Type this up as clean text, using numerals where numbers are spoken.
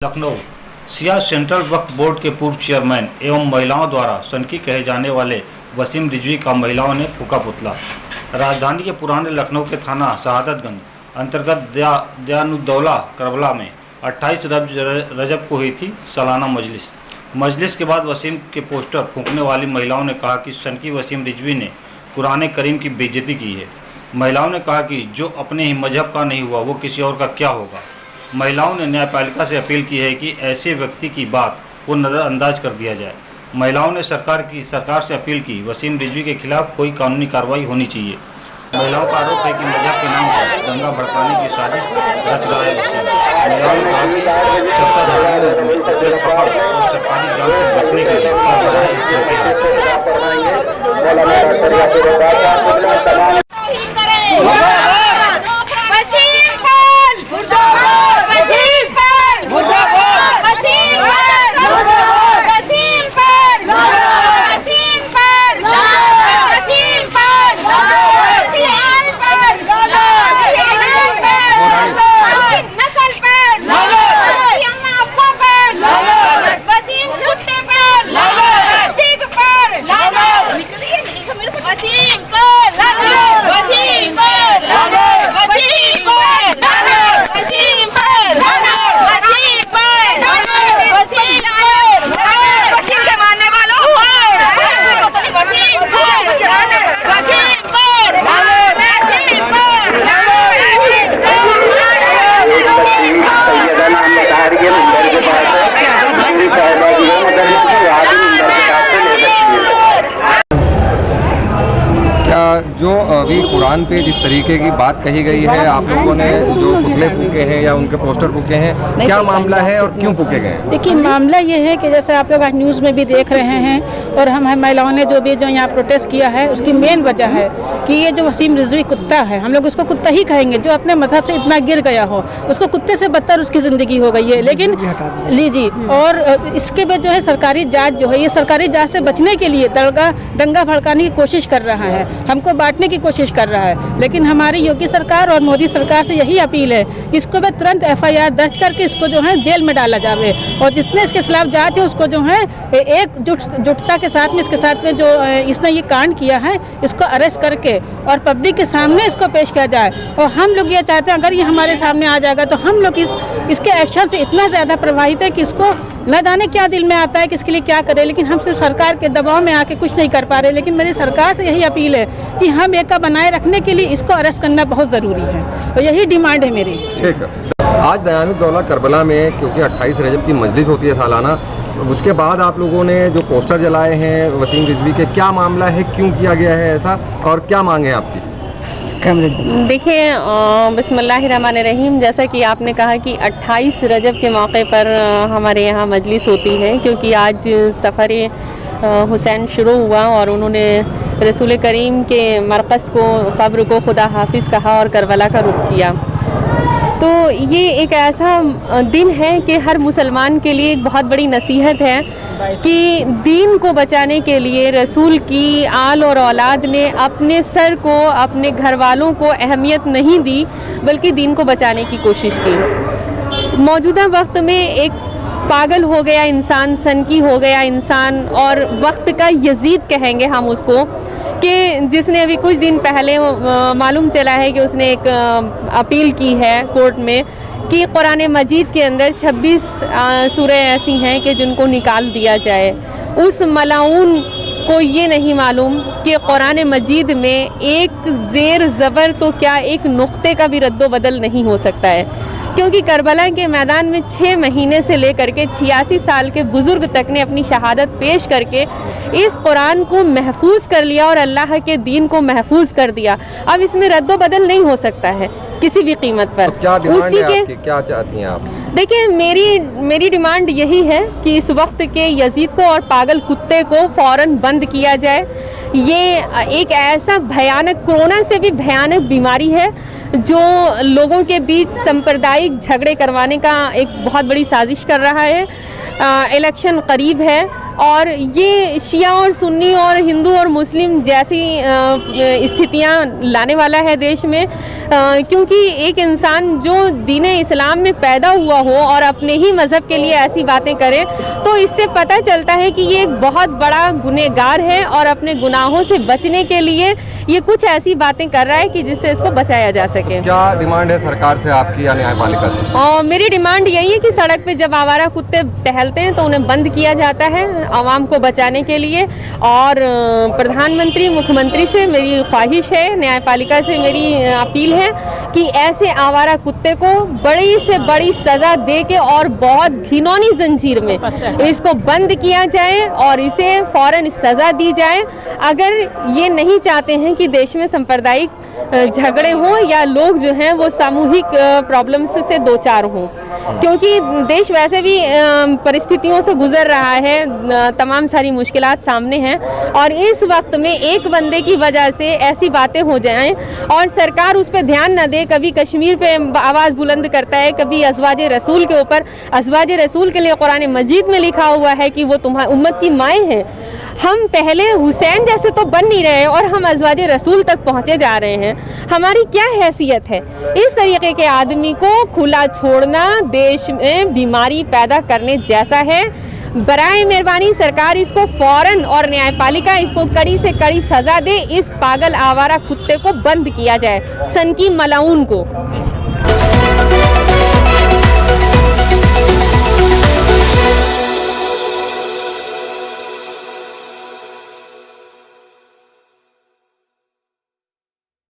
Lucknow Siya central वक्फ board के पूर्व chairman एवं महिलाओं द्वारा सनकी कहे जाने वाले वसीम रिजवी का महिलाओं ने फूका पुतला। राजधानी के पुराने लखनऊ के थाना शहादतगंज अंतर्गत दयानुद्दौला करबला में 28 रजब को हुई थी सालाना मजलिस के बाद वसीम के पोस्टर फूंकने वाली महिलाओं ने कहा कि सनकी वसीम रिजवी ने कुरान करीम की बेइज्जती की है। महिलाओं ने कहा कि जो अपने ही मजहब का नहीं हुआ वो किसी और का क्या होगा। महिलाओं ने न्यायपालिका से अपील की है कि ऐसे व्यक्ति की बात को नज़रअंदाज कर दिया जाए। महिलाओं ने सरकार से अपील की वसीम रिजवी के खिलाफ कोई कानूनी कार्रवाई होनी चाहिए। महिलाओं का आरोप है कि मजहब के नाम पर दंगा भड़काने की साजिश रच रहा है वसीम। महिलाओं ने कहा कि सत्ताधारियों ने सरकारी जांच से बचने के जो अभी कुरान पे जिस तरीके की बात कही गई है, आप लोगों ने जो पुतले फूके हैं या उनके पोस्टर फूके हैं, क्या मामला है और क्यों फूके गए? देखिए, मामला ये है कि जैसे आप लोग आज न्यूज़ में भी देख रहे हैं और हम महिलाओं ने जो यहाँ प्रोटेस्ट किया है, उसकी मेन वजह है कि ये जो वसीम रिजवी कुत्ता है, हम लोग उसको कुत्ता ही कहेंगे, जो अपने मजहब से इतना गिर गया हो, उसको कुत्ते से बदतर उसकी ज़िंदगी हो गई है। लेकिन लीजिए, और इसके बाद जो है सरकारी जाँच जो है, ये सरकारी जाँच से बचने के लिए दंगा भड़काने की कोशिश कर रहा है, हमको बांटने की कोशिश कर रहा है। लेकिन हमारी योगी सरकार और मोदी सरकार से यही अपील है कि इसको भी तुरंत FIR दर्ज करके इसको जो है जेल में डाला जावे, और जितने इसके खिलाफ जांच है उसको जो है एकजुटता के साथ में इसके साथ में जो इसने ये कांड किया है इसको अरेस्ट करके और पब्लिक के सामने इसको पेश किया जाए। और हम लोग ये चाहते हैं अगर ये हमारे सामने आ जाएगा तो हम लोग इसके एक्शन से इतना ज़्यादा प्रभावित है कि इसको न जाने क्या दिल में आता है कि इसके लिए क्या करें। लेकिन हम सिर्फ सरकार के दबाव में आके कुछ नहीं कर पा रहे। लेकिन मेरी सरकार से यही अपील है कि हम एक बनाए रखने के लिए इसको अरेस्ट करना बहुत ज़रूरी है, तो यही डिमांड है मेरी। ठीक है। आज दयानुद्दौला करबला में क्योंकि 28 रजब की मजलिस होती है सालाना, उसके बाद आप लोगों ने जो पोस्टर जलाए हैं वसीम रिजवी के, क्या मामला है, क्यों किया गया है ऐसा और क्या मांग है आपकी? देखिए, बिस्मिल्लाहिर्रहमानिर्रहीम, जैसा कि आपने कहा कि 28 रजब के मौके पर हमारे यहाँ मजलिस होती है, क्योंकि आज सफ़र हुसैन शुरू हुआ और उन्होंने रसूल करीम के मरकज़ को, कब्र को खुदा हाफिज़ कहा और करबला का रुख किया। तो ये एक ऐसा दिन है कि हर मुसलमान के लिए एक बहुत बड़ी नसीहत है कि दीन को बचाने के लिए रसूल की आल और औलाद ने अपने सर को, अपने घर वालों को अहमियत नहीं दी, बल्कि दीन को बचाने की कोशिश की। मौजूदा वक्त में एक पागल हो गया इंसान, सनकी हो गया इंसान, और वक्त का यजीद कहेंगे हम उसको, कि जिसने अभी कुछ दिन पहले मालूम चला है कि उसने एक अपील की है कोर्ट में कि कुरान मजीद के अंदर 26 सूरह ऐसी हैं कि जिनको निकाल दिया जाए। उस मलाऊन को ये नहीं मालूम कि कुरान मजीद में एक ज़ेर ज़बर तो क्या एक नुक्ते का भी रद्दो बदल नहीं हो सकता है, क्योंकि करबला के मैदान में 6 महीने से लेकर के 86 साल के बुज़ुर्ग तक ने अपनी शहादत पेश करके इस कुरान को महफूज कर लिया और अल्लाह के दीन को महफूज कर दिया। अब इसमें रद्दो बदल नहीं हो सकता है किसी भी कीमत पर। तो क्या डिमांड है आपकी? क्या चाहती हैं आप? देखिए, मेरी डिमांड यही है कि इस वक्त के यजीद को और पागल कुत्ते को फ़ौरन बंद किया जाए। ये एक ऐसा भयानक, कोरोना से भी भयानक बीमारी है जो लोगों के बीच सांप्रदायिक झगड़े करवाने का एक बहुत बड़ी साजिश कर रहा है। इलेक्शन करीब है और ये शिया और सुन्नी और हिंदू और मुस्लिम जैसी स्थितियां लाने वाला है देश में, क्योंकि एक इंसान जो दीन इस्लाम में पैदा हुआ हो और अपने ही मज़हब के लिए ऐसी बातें करे तो इससे पता चलता है कि ये एक बहुत बड़ा गुनहगार है और अपने गुनाहों से बचने के लिए ये कुछ ऐसी बातें कर रहा है कि जिससे इसको बचाया जा सके। क्या डिमांड है सरकार से आपकी या न्यायपालिका से? मेरी डिमांड यही है कि सड़क पे जब आवारा कुत्ते टहलते हैं तो उन्हें बंद किया जाता है आवाम को बचाने के लिए, और प्रधानमंत्री मुख्यमंत्री से मेरी ख्वाहिश है, न्यायपालिका से मेरी अपील है कि ऐसे आवारा कुत्ते को बड़ी से बड़ी सज़ा दे के और बहुत घिनौनी जंजीर में इसको बंद किया जाए और इसे फौरन सज़ा दी जाए। अगर ये नहीं चाहते हैं कि देश में सांप्रदायिक झगड़े हों या लोग जो हैं वो सामूहिक प्रॉब्लम्स से दो चार हों, क्योंकि देश वैसे भी परिस्थितियों से गुजर रहा है, तमाम सारी मुश्किलात सामने हैं और इस वक्त में एक बंदे की वजह से ऐसी बातें हो जाएं और सरकार उस पर ध्यान न दे, कभी कश्मीर पे आवाज़ बुलंद करता है, कभी अज़वाज रसूल के ऊपर। अज़वाज रसूल के लिए कुरान मजीद में लिखा हुआ है कि वो तुम्हारी उम्मत की माएँ हैं। हम पहले हुसैन जैसे तो बन नहीं रहे और हम अज़वाज रसूल तक पहुंचे जा रहे हैं। हमारी क्या हैसियत है? इस तरीके के आदमी को खुला छोड़ना देश में बीमारी पैदा करने जैसा है। बराए मेहरबानी सरकार इसको फौरन और न्यायपालिका इसको कड़ी से कड़ी सज़ा दे, इस पागल आवारा कुत्ते को बंद किया जाए, सनकी मलाउन को।